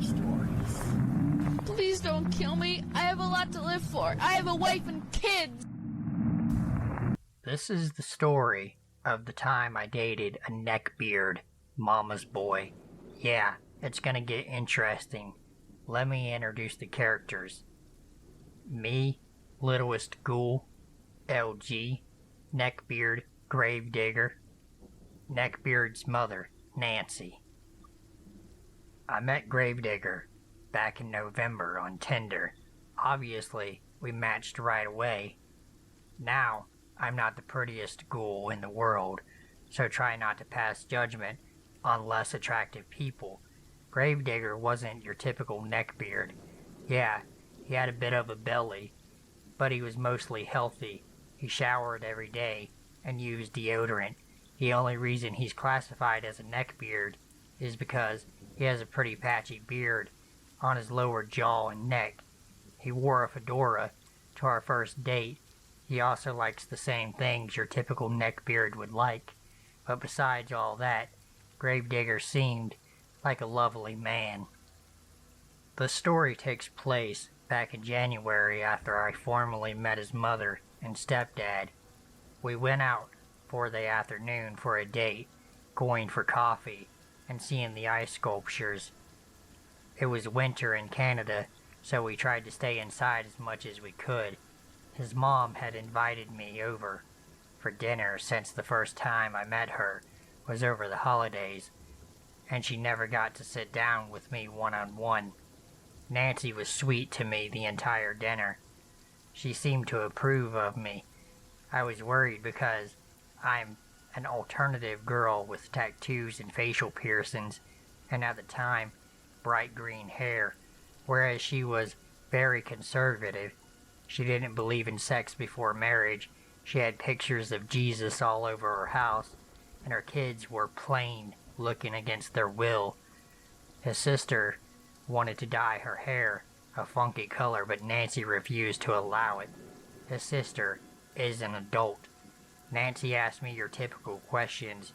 stories. Please don't kill me. I have a lot to live for. I have a wife and kids. This is the story of the time I dated a neckbeard mama's boy. Yeah, it's gonna get interesting. Let me introduce the characters. Me, littlest ghoul, LG, neckbeard, gravedigger, neckbeard's mother, Nancy. I met Gravedigger back in November on Tinder. Obviously, we matched right away. Now, I'm not the prettiest ghoul in the world, so try not to pass judgment on less attractive people. Gravedigger wasn't your typical neckbeard. Yeah, he had a bit of a belly, but he was mostly healthy. He showered every day and used deodorant. The only reason he's classified as a neckbeard is because he has a pretty patchy beard on his lower jaw and neck. He wore a fedora to our first date. He also likes the same things your typical neckbeard would like. But besides all that, Gravedigger seemed like a lovely man. The story takes place back in January after I formally met his mother and stepdad. We went out for the afternoon for a date, going for coffee and seeing the ice sculptures. It was winter in Canada, so we tried to stay inside as much as we could. His mom had invited me over for dinner since the first time I met her was over the holidays, and she never got to sit down with me one-on-one. Nancy was sweet to me the entire dinner. She seemed to approve of me. I was worried because I'm an alternative girl with tattoos and facial piercings, and at the time, bright green hair, whereas she was very conservative. She didn't believe in sex before marriage. She had pictures of Jesus all over her house, and her kids were plain looking against their will. His sister wanted to dye her hair a funky color, but Nancy refused to allow it. His sister is an adult. Nancy asked me your typical questions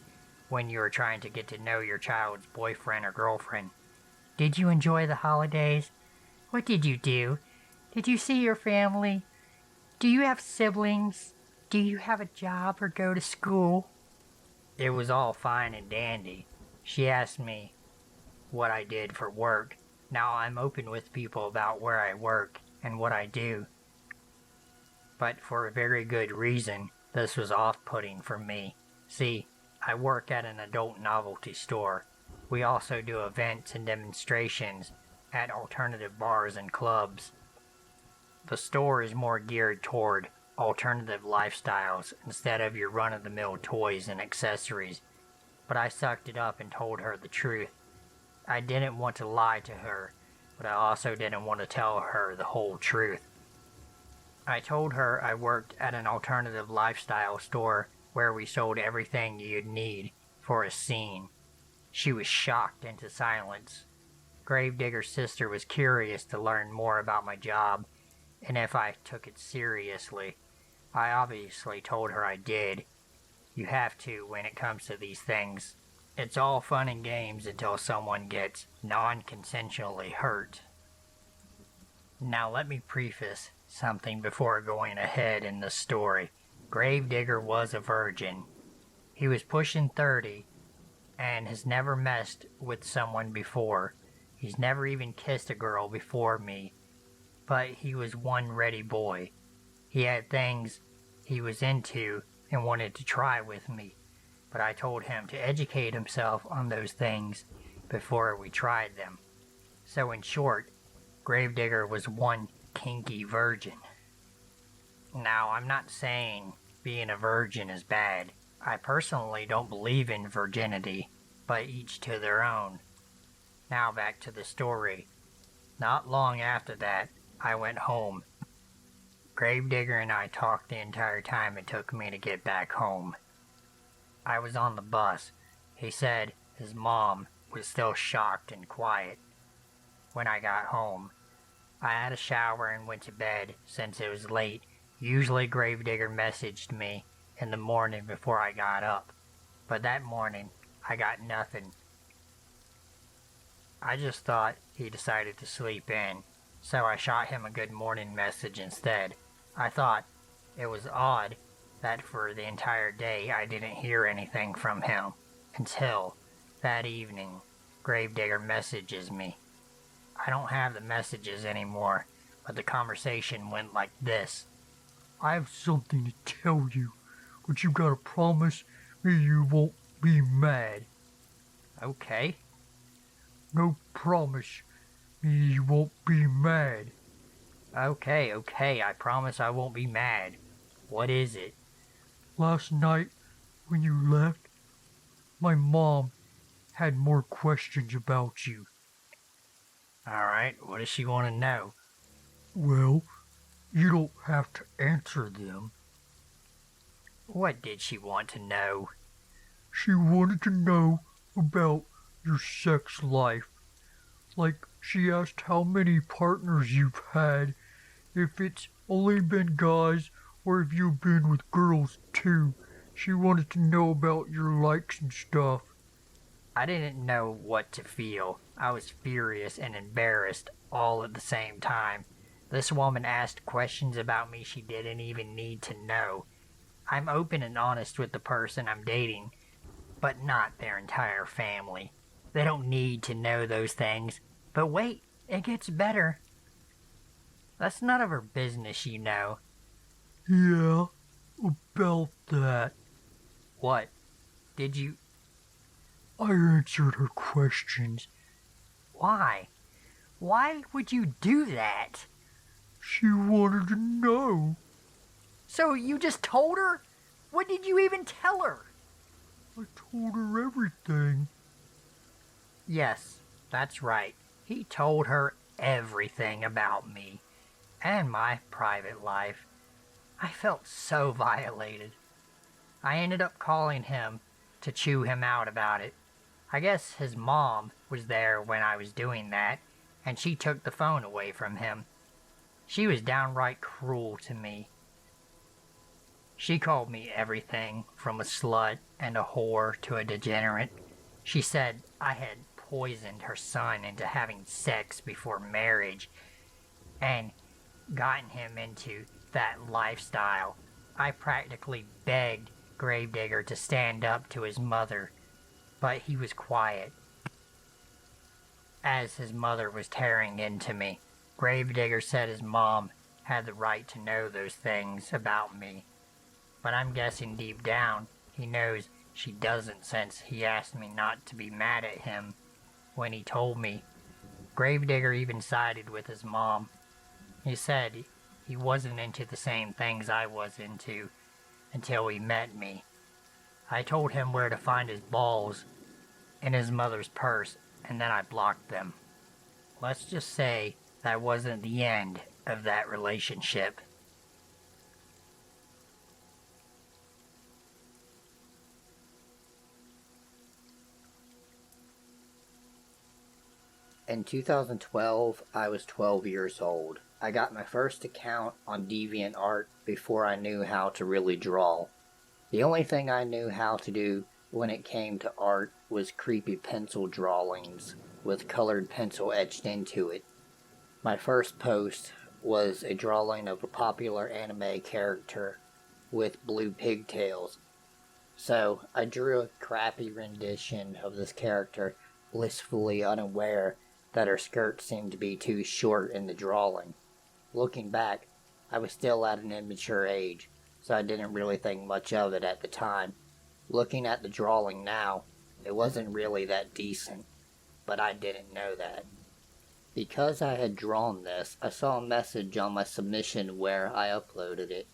when you are trying to get to know your child's boyfriend or girlfriend. Did you enjoy the holidays? What did you do? Did you see your family? Do you have siblings? Do you have a job or go to school? It was all fine and dandy. She asked me what I did for work. Now I'm open with people about where I work and what I do. But for a very good reason, this was off-putting for me. See, I work at an adult novelty store. We also do events and demonstrations at alternative bars and clubs. The store is more geared toward alternative lifestyles instead of your run-of-the-mill toys and accessories. But I sucked it up and told her the truth. I didn't want to lie to her, but I also didn't want to tell her the whole truth. I told her I worked at an alternative lifestyle store where we sold everything you'd need for a scene. She was shocked into silence. Gravedigger's sister was curious to learn more about my job and if I took it seriously. I obviously told her I did. You have to when it comes to these things. It's all fun and games until someone gets non-consensually hurt. Now let me preface something before going ahead in the story. Gravedigger was a virgin. He was pushing 30 and has never messed with someone before. He's never even kissed a girl before me, but he was one ready boy. He had things he was into and wanted to try with me, but I told him to educate himself on those things before we tried them. So in short, Gravedigger was one kinky virgin. Now, I'm not saying being a virgin is bad. I personally don't believe in virginity, but each to their own. Now back to the story. Not long after that, I went home. Gravedigger and I talked the entire time it took me to get back home. I was on the bus. He said his mom was still shocked and quiet when I got home. I had a shower and went to bed since it was late. Usually Gravedigger messaged me in the morning before I got up, but that morning I got nothing. I just thought he decided to sleep in, so I shot him a good morning message instead. I thought it was odd that for the entire day I didn't hear anything from him until that evening Gravedigger messages me. I don't have the messages anymore, but the conversation went like this. I have something to tell you, but you gotta promise me you won't be mad. Okay. No, promise me you won't be mad. Okay, I promise I won't be mad. What is it? Last night, when you left, my mom had more questions about you. Alright, what does she want to know? Well, you don't have to answer them. What did she want to know? She wanted to know about your sex life. Like, she asked how many partners you've had, if it's only been guys or if you've been with girls too. She wanted to know about your likes and stuff. I didn't know what to feel. I was furious and embarrassed all at the same time. This woman asked questions about me she didn't even need to know. I'm open and honest with the person I'm dating, but not their entire family. They don't need to know those things. But wait, it gets better. That's none of her business, you know. Yeah, about that. What? Did you... I answered her questions. Why? Why would you do that? She wanted to know. So you just told her? What did you even tell her? I told her everything. Yes, that's right. He told her everything about me and my private life. I felt so violated. I ended up calling him to chew him out about it. I guess his mom was there when I was doing that, and she took the phone away from him. She was downright cruel to me. She called me everything from a slut and a whore to a degenerate. She said I had poisoned her son into having sex before marriage and gotten him into that lifestyle. I practically begged Gravedigger to stand up to his mother, but he was quiet. As his mother was tearing into me, Gravedigger said his mom had the right to know those things about me. But I'm guessing deep down he knows she doesn't, since he asked me not to be mad at him when he told me. Gravedigger even sided with his mom. He said he wasn't into the same things I was into until he met me. I told him where to find his balls in his mother's purse, and then I blocked them. Let's just say that wasn't the end of that relationship. In 2012, I was 12 years old. I got my first account on DeviantArt before I knew how to really draw. The only thing I knew how to do when it came to art was creepy pencil drawings with colored pencil etched into it. My first post was a drawing of a popular anime character with blue pigtails. So I drew a crappy rendition of this character, blissfully unaware that her skirt seemed to be too short in the drawing. Looking back, I was still at an immature age, so I didn't really think much of it at the time. Looking at the drawing now, it wasn't really that decent, but I didn't know that. Because I had drawn this, I saw a message on my submission where I uploaded it.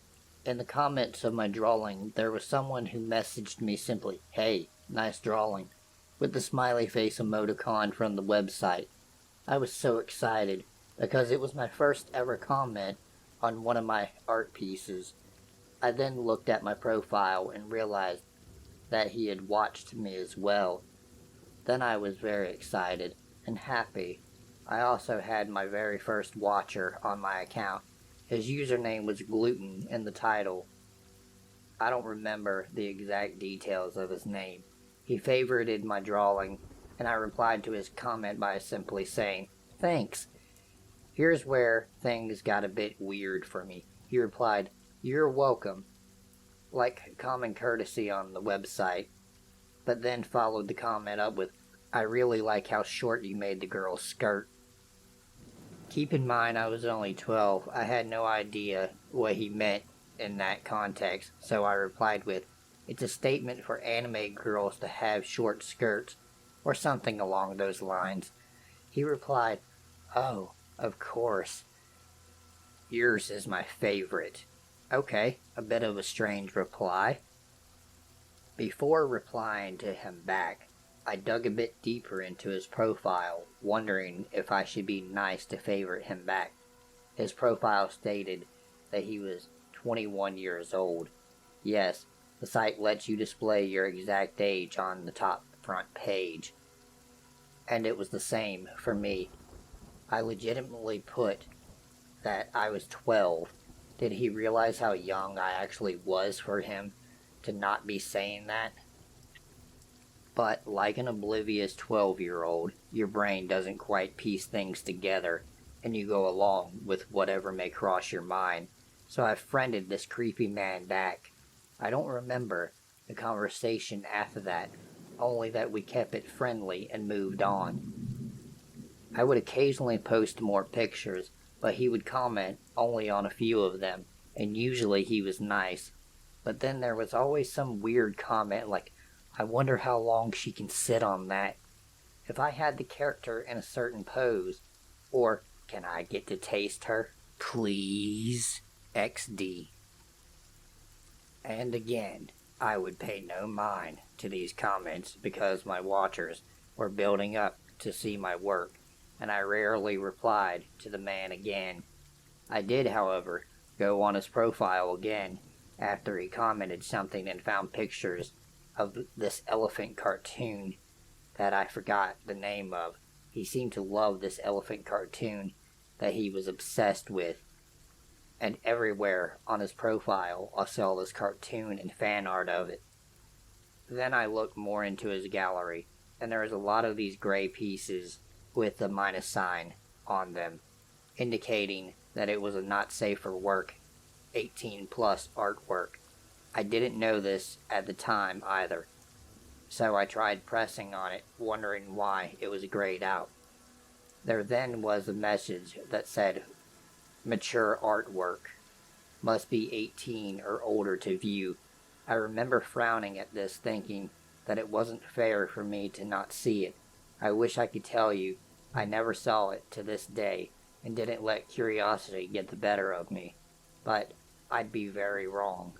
In the comments of my drawing, there was someone who messaged me simply, "Hey, nice drawing," with the smiley face emoticon from the website. I was so excited, because it was my first ever comment on one of my art pieces. I then looked at my profile and realized that he had watched me as well. Then I was very excited and happy. I also had my very first watcher on my account. His username was Gluten in the title. I don't remember the exact details of his name. He favorited my drawing and I replied to his comment by simply saying, "Thanks." Here's where things got a bit weird for me. He replied, "You're welcome," like common courtesy on the website, but then followed the comment up with, "I really like how short you made the girl's skirt." Keep in mind I was only 12. I had no idea what he meant in that context, so I replied with, "It's a statement for anime girls to have short skirts," or something along those lines. He replied, "Oh, of course. Yours is my favorite." Okay, a bit of a strange reply. Before replying to him back, I dug a bit deeper into his profile, wondering if I should be nice to favorite him back. His profile stated that he was 21 years old. Yes, the site lets you display your exact age on the top front page. And it was the same for me. I legitimately put that I was 12. Did he realize how young I actually was for him to not be saying that? But like an oblivious 12-year-old, your brain doesn't quite piece things together, and you go along with whatever may cross your mind. So I friended this creepy man back. I don't remember the conversation after that, only that we kept it friendly and moved on. I would occasionally post more pictures, but he would comment only on a few of them, and usually he was nice. But then there was always some weird comment like, "I wonder how long she can sit on that. If I had the character in a certain pose," or "Can I get to taste her? Please, XD." And again, I would pay no mind to these comments because my watchers were building up to see my work, and I rarely replied to the man again. I did, however, go on his profile again after he commented something and found pictures of this elephant cartoon that I forgot the name of. He seemed to love this elephant cartoon that he was obsessed with. And everywhere on his profile I saw this cartoon and fan art of it. Then I looked more into his gallery, and there was a lot of these gray pieces with the minus sign on them, indicating that it was a not safe for work, 18 plus artwork. I didn't know this at the time either, so I tried pressing on it, wondering why it was grayed out. There then was a message that said, "Mature artwork. Must be 18 or older to view." I remember frowning at this, thinking that it wasn't fair for me to not see it. I wish I could tell you I never saw it to this day, and didn't let curiosity get the better of me, but I'd be very wrong.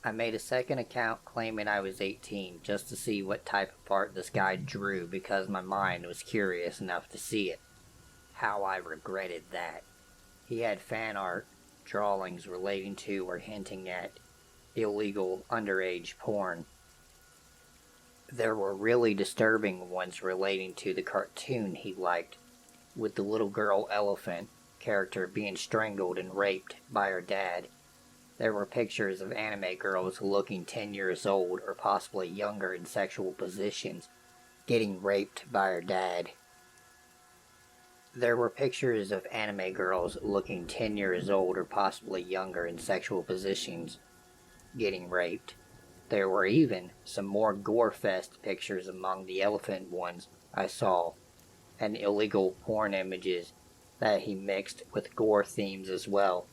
I made a second account claiming I was 18 just to see what type of art this guy drew because my mind was curious enough to see it. How I regretted that. He had fan art drawings relating to or hinting at illegal underage porn. There were really disturbing ones relating to the cartoon he liked, with the little girl elephant character being strangled and raped by her dad. There were pictures of anime girls looking 10 years old or possibly younger in sexual positions, getting raped by her dad. There were pictures of anime girls looking 10 years old or possibly younger in sexual positions, getting raped. There were even some more gore-fest pictures among the elephant ones I saw, and illegal porn images that he mixed with gore themes as well.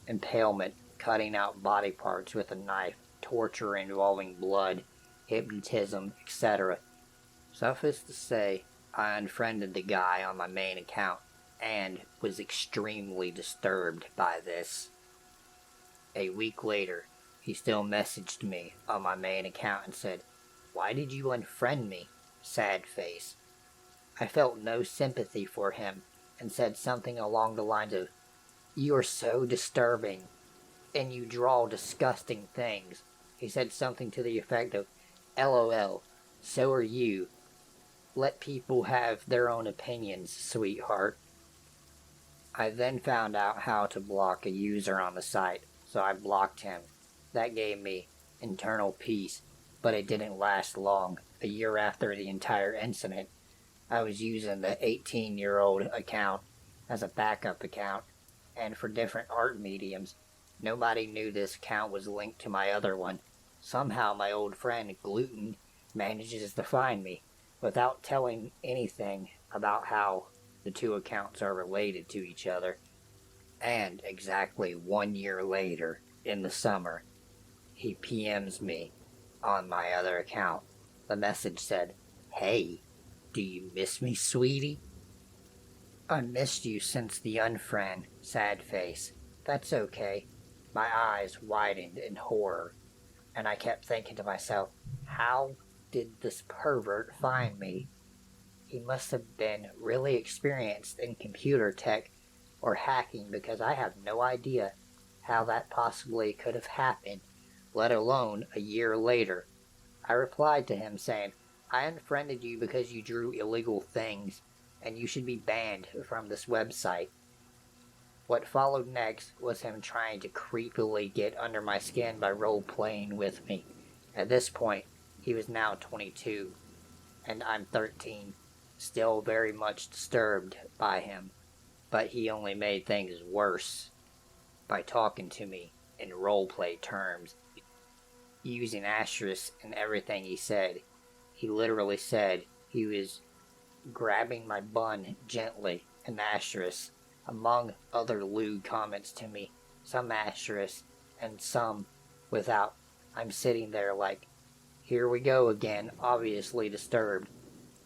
Impalement, cutting out body parts with a knife, torture involving blood, hypnotism, etc. Suffice to say, I unfriended the guy on my main account and was extremely disturbed by this. A week later, he still messaged me on my main account and said, "Why did you unfriend me? Sad face." I felt no sympathy for him and said something along the lines of, "You are so disturbing, and you draw disgusting things." He said something to the effect of, "LOL, so are you. Let people have their own opinions, sweetheart." I then found out how to block a user on the site, so I blocked him. That gave me internal peace, but it didn't last long. a year after the entire incident, I was using the 18-year-old account as a backup account, and for different art mediums. Nobody knew this account was linked to my other one. Somehow my old friend Gluten manages to find me without telling anything about how the two accounts are related to each other. And exactly 1 year later, in the summer, he PMs me on my other account. The message said, "Hey, do you miss me, sweetie?" "I missed you since the unfriend," sad face. "That's okay." My eyes widened in horror, and I kept thinking to myself, how did this pervert find me? He must have been really experienced in computer tech or hacking, because I have no idea how that possibly could have happened, let alone a year later. I replied to him saying, "I unfriended you because you drew illegal things, and you should be banned from this website." What followed next was him trying to creepily get under my skin by role-playing with me. At this point, he was now 22, and I'm 13, still very much disturbed by him, but he only made things worse by talking to me in roleplay terms, using asterisks in everything he said. He literally said he was grabbing my bun gently, an asterisk, among other lewd comments to me, some asterisks and some without. I'm sitting there like, here we go again, obviously disturbed.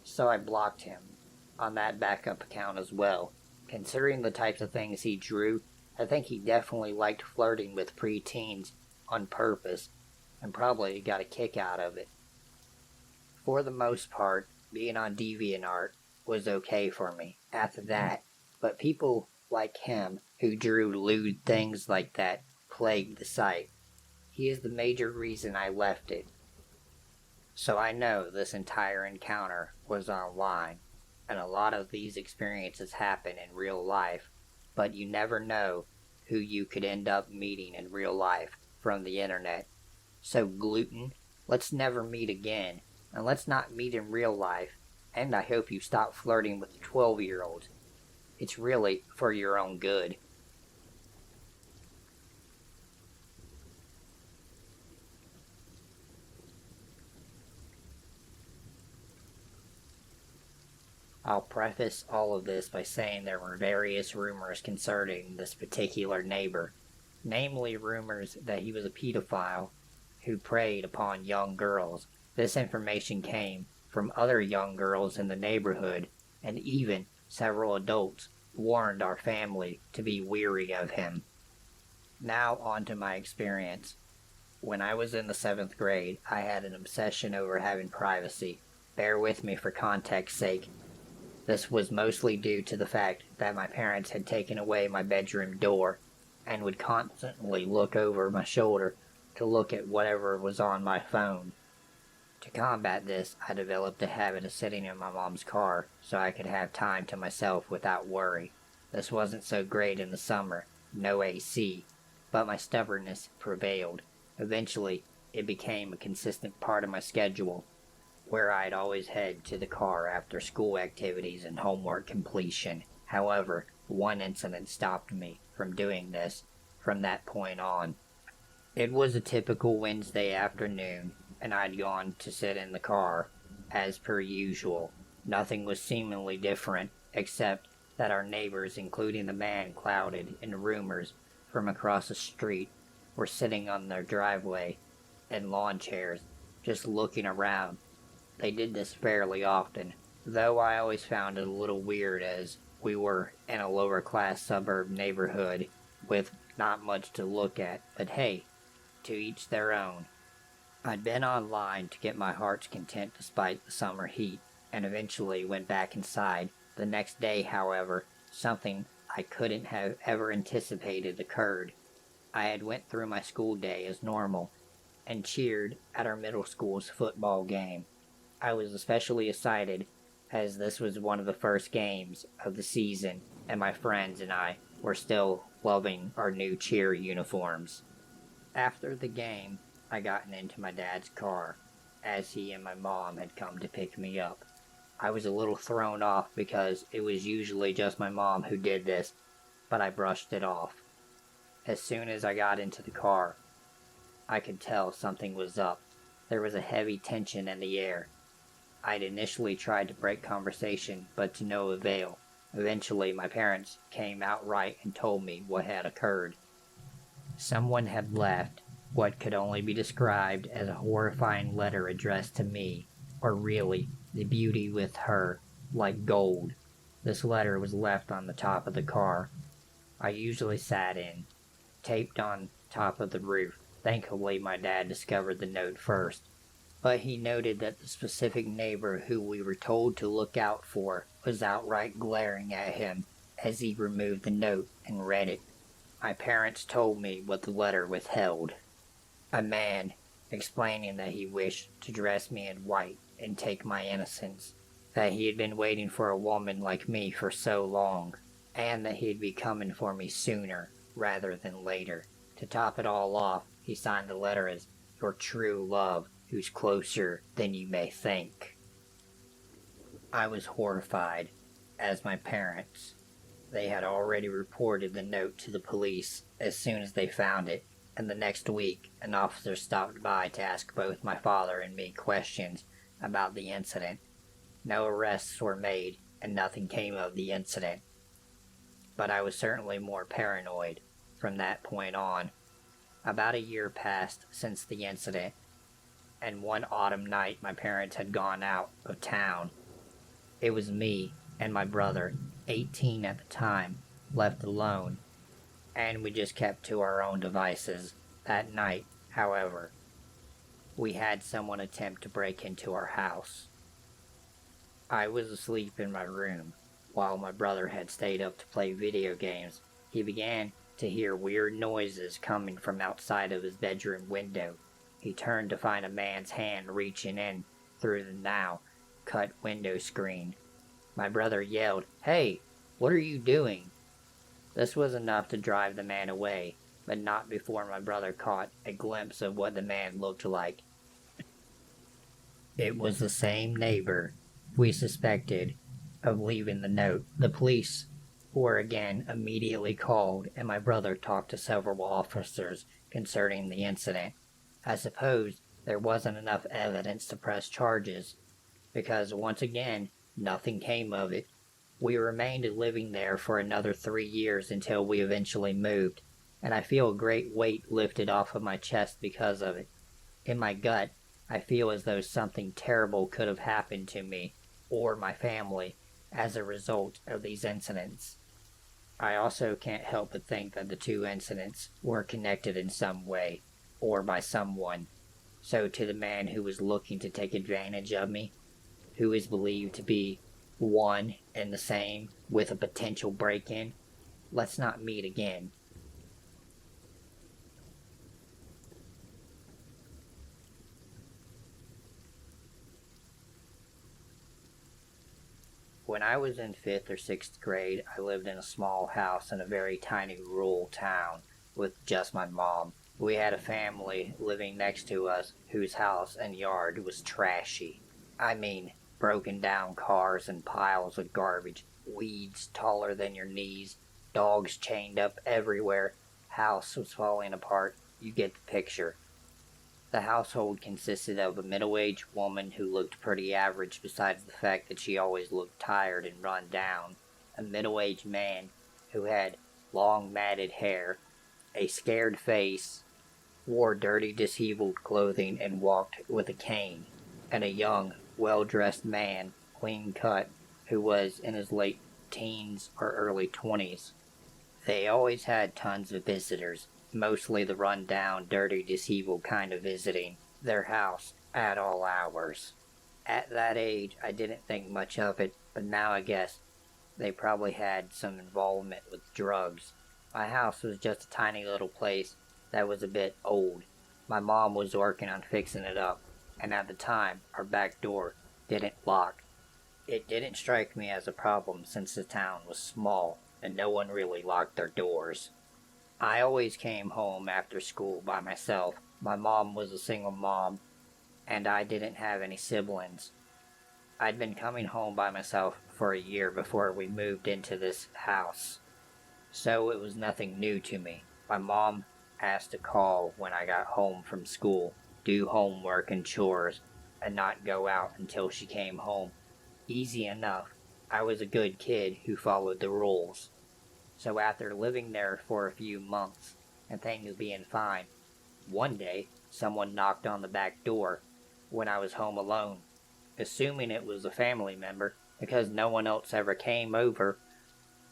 So I blocked him on that backup account as well. Considering the types of things he drew, I think he definitely liked flirting with preteens on purpose, and probably got a kick out of it. For the most part, being on DeviantArt was okay for me after that, but people like him who drew lewd things like that plagued the site. He is the major reason I left it. So I know this entire encounter was online, and a lot of these experiences happen in real life, but you never know who you could end up meeting in real life from the internet. So Gluten, let's never meet again, and let's not meet in real life, and I hope you stop flirting with 12-year-olds. It's really for your own good. I'll preface all of this by saying there were various rumors concerning this particular neighbor, namely rumors that he was a pedophile who preyed upon young girls. This information came from other young girls in the neighborhood, and even several adults warned our family to be weary of him. Now on to my experience. When I was in the 7th grade, I had an obsession over having privacy. Bear with me for context's sake. This was mostly due to the fact that my parents had taken away my bedroom door and would constantly look over my shoulder to look at whatever was on my phone. To combat this, I developed a habit of sitting in my mom's car so I could have time to myself without worry. This wasn't so great in the summer, no AC, but my stubbornness prevailed. Eventually, it became a consistent part of my schedule, where I'd always head to the car after school activities and homework completion. However, one incident stopped me from doing this from that point on. It was a typical Wednesday afternoon, and I'd gone to sit in the car, as per usual. Nothing was seemingly different, except that our neighbors, including the man clouded in rumors from across the street, were sitting on their driveway in lawn chairs, just looking around. They did this fairly often, though I always found it a little weird as we were in a lower-class suburb neighborhood with not much to look at, but hey, to each their own. I'd been online to get my heart's content despite the summer heat, and eventually went back inside. The next day, however, something I couldn't have ever anticipated occurred. I had went through my school day as normal, and cheered at our middle school's football game. I was especially excited as this was one of the first games of the season, and my friends and I were still loving our new cheer uniforms. After the game, I got into my dad's car, as he and my mom had come to pick me up. I was a little thrown off because it was usually just my mom who did this, but I brushed it off. As soon as I got into the car, I could tell something was up. There was a heavy tension in the air. I'd initially tried to break conversation, but to no avail. Eventually, my parents came outright and told me what had occurred. Someone had left what could only be described as a horrifying letter addressed to me, or really, the beauty with her, like gold. This letter was left on the top of the car I usually sat in, taped on top of the roof. Thankfully, my dad discovered the note first, but he noted that the specific neighbor who we were told to look out for was outright glaring at him as he removed the note and read it. My parents told me what the letter withheld. A man explaining that he wished to dress me in white and take my innocence, that he had been waiting for a woman like me for so long, and that he'd be coming for me sooner rather than later. To top it all off, he signed the letter as your true love, who's closer than you may think. I was horrified, as my parents. They had already reported the note to the police as soon as they found it, and the next week an officer stopped by to ask both my father and me questions about the incident. No arrests were made, and nothing came of the incident. But I was certainly more paranoid from that point on. About a year passed since the incident, and one autumn night my parents had gone out of town. It was me and my brother, 18 at the time, left alone, and we just kept to our own devices. That night, however, we had someone attempt to break into our house. I was asleep in my room, while my brother had stayed up to play video games. He began to hear weird noises coming from outside of his bedroom window. He turned to find a man's hand reaching in through the now cut window screen. My brother yelled, "Hey, what are you doing?" This was enough to drive the man away, but not before my brother caught a glimpse of what the man looked like. It was the same neighbor we suspected of leaving the note. The police were again immediately called, and my brother talked to several officers concerning the incident. I suppose there wasn't enough evidence to press charges, because once again, nothing came of it. We remained living there for another 3 years until we eventually moved, and I feel a great weight lifted off of my chest because of it. In my gut, I feel as though something terrible could have happened to me or my family as a result of these incidents. I also can't help but think that the two incidents were connected in some way, or by someone. So to the man who was looking to take advantage of me, who is believed to be one and the same with a potential break-in, let's not meet again. When I was in 5th or 6th grade, I lived in a small house in a very tiny rural town with just my mom. We had a family living next to us whose house and yard was trashy. I mean, broken down cars and piles of garbage, weeds taller than your knees, dogs chained up everywhere, house was falling apart. You get the picture. The household consisted of a middle-aged woman who looked pretty average besides the fact that she always looked tired and run down, a middle-aged man who had long matted hair, a scared face, wore dirty disheveled clothing and walked with a cane, and a young, well-dressed man, clean-cut, who was in his late teens or early 20s. They always had tons of visitors, mostly the run-down, dirty, disheveled kind of visiting their house at all hours. At that age, I didn't think much of it, but now I guess they probably had some involvement with drugs. My house was just a tiny little place that was a bit old. My mom was working on fixing it up, and at the time, our back door didn't lock. It didn't strike me as a problem since the town was small and no one really locked their doors. I always came home after school by myself. My mom was a single mom, and I didn't have any siblings. I'd been coming home by myself for a year before we moved into this house, so it was nothing new to me. My mom asked to call when I got home from school, do homework and chores, and not go out until she came home. Easy enough. I was a good kid who followed the rules. So after living there for a few months and things being fine, one day someone knocked on the back door when I was home alone. Assuming it was a family member, because no one else ever came over,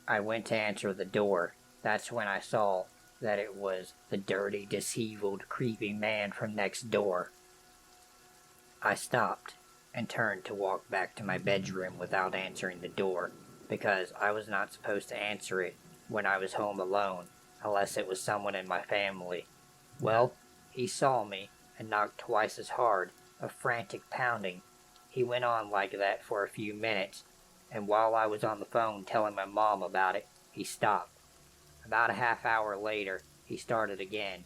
I went to answer the door. That's when I saw that it was the dirty, disheveled, creepy man from next door. I stopped and turned to walk back to my bedroom without answering the door, because I was not supposed to answer it when I was home alone, unless it was someone in my family. Well, he saw me and knocked twice as hard, a frantic pounding. He went on like that for a few minutes, and while I was on the phone telling my mom about it, he stopped. About a half hour later, he started again.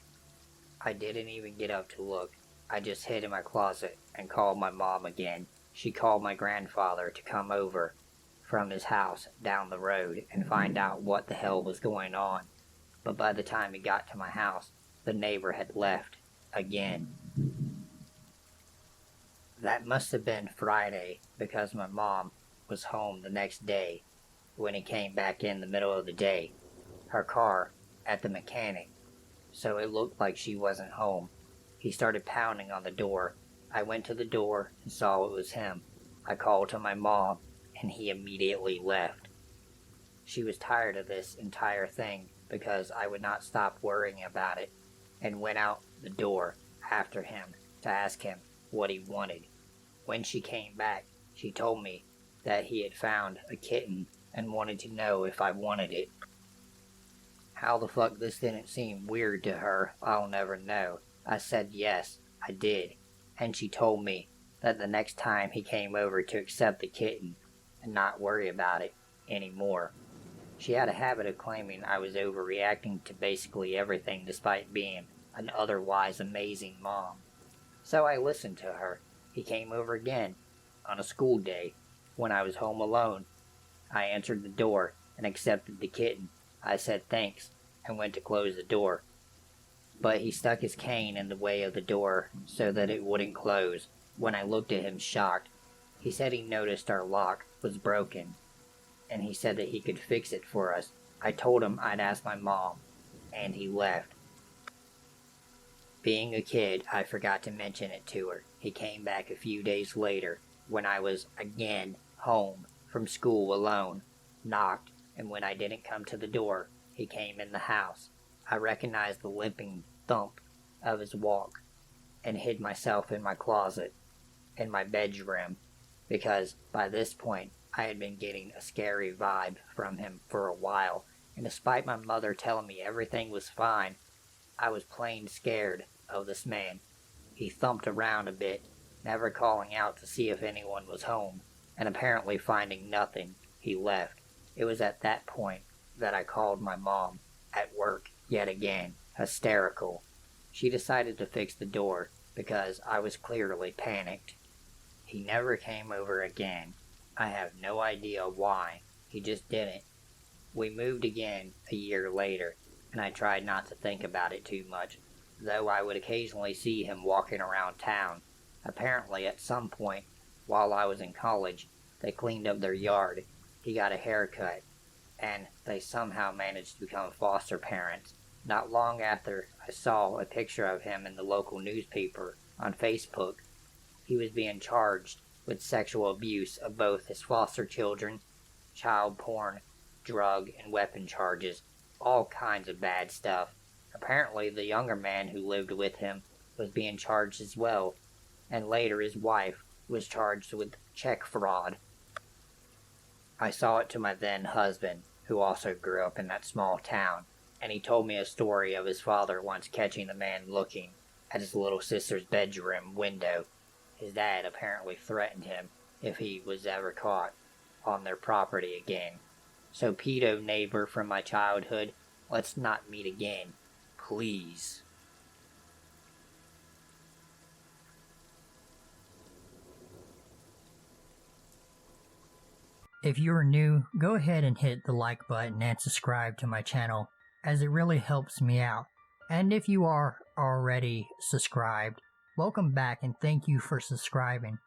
I didn't even get up to look. I just hid in my closet and called my mom again. She called my grandfather to come over from his house down the road and find out what the hell was going on. But by the time he got to my house, the neighbor had left again. That must have been Friday, because my mom was home the next day when he came back in the middle of the day. Her car at the mechanic, so it looked like she wasn't home. He started pounding on the door. I went to the door and saw it was him. I called to my mom, and he immediately left. She was tired of this entire thing because I would not stop worrying about it, and went out the door after him to ask him what he wanted. When she came back, she told me that he had found a kitten and wanted to know if I wanted it. How the fuck this didn't seem weird to her, I'll never know. I said yes, I did, and she told me that the next time he came over to accept the kitten and not worry about it anymore. She had a habit of claiming I was overreacting to basically everything despite being an otherwise amazing mom. So I listened to her. He came over again on a school day when I was home alone. I answered the door and accepted the kitten. I said thanks and went to close the door. But he stuck his cane in the way of the door so that it wouldn't close. When I looked at him shocked, he said he noticed our lock was broken, and he said that he could fix it for us. I told him I'd ask my mom, and he left. Being a kid, I forgot to mention it to her. He came back a few days later, when I was again home from school alone, knocked, and when I didn't come to the door, he came in the house. I recognized the limping thump of his walk, and hid myself in my closet, in my bedroom, because by this point I had been getting a scary vibe from him for a while, and despite my mother telling me everything was fine, I was plain scared of this man. He thumped around a bit, never calling out to see if anyone was home, and apparently finding nothing, he left. It was at that point that I called my mom, at work yet again, hysterical. She decided to fix the door, because I was clearly panicked. He never came over again. I have no idea why. He just didn't. We moved again a year later, and I tried not to think about it too much, though I would occasionally see him walking around town. Apparently at some point, while I was in college, they cleaned up their yard. He got a haircut, and they somehow managed to become foster parents. Not long after, I saw a picture of him in the local newspaper on Facebook. He was being charged with sexual abuse of both his foster children, child porn, drug and weapon charges, all kinds of bad stuff. Apparently the younger man who lived with him was being charged as well, and later his wife was charged with check fraud. I saw it to my then husband, who also grew up in that small town, and he told me a story of his father once catching the man looking at his little sister's bedroom window. His dad apparently threatened him if he was ever caught on their property again. So pedo neighbor from my childhood, let's not meet again, please. If you are new, go ahead and hit the like button and subscribe to my channel, as it really helps me out. And if you are already subscribed, welcome back and thank you for subscribing.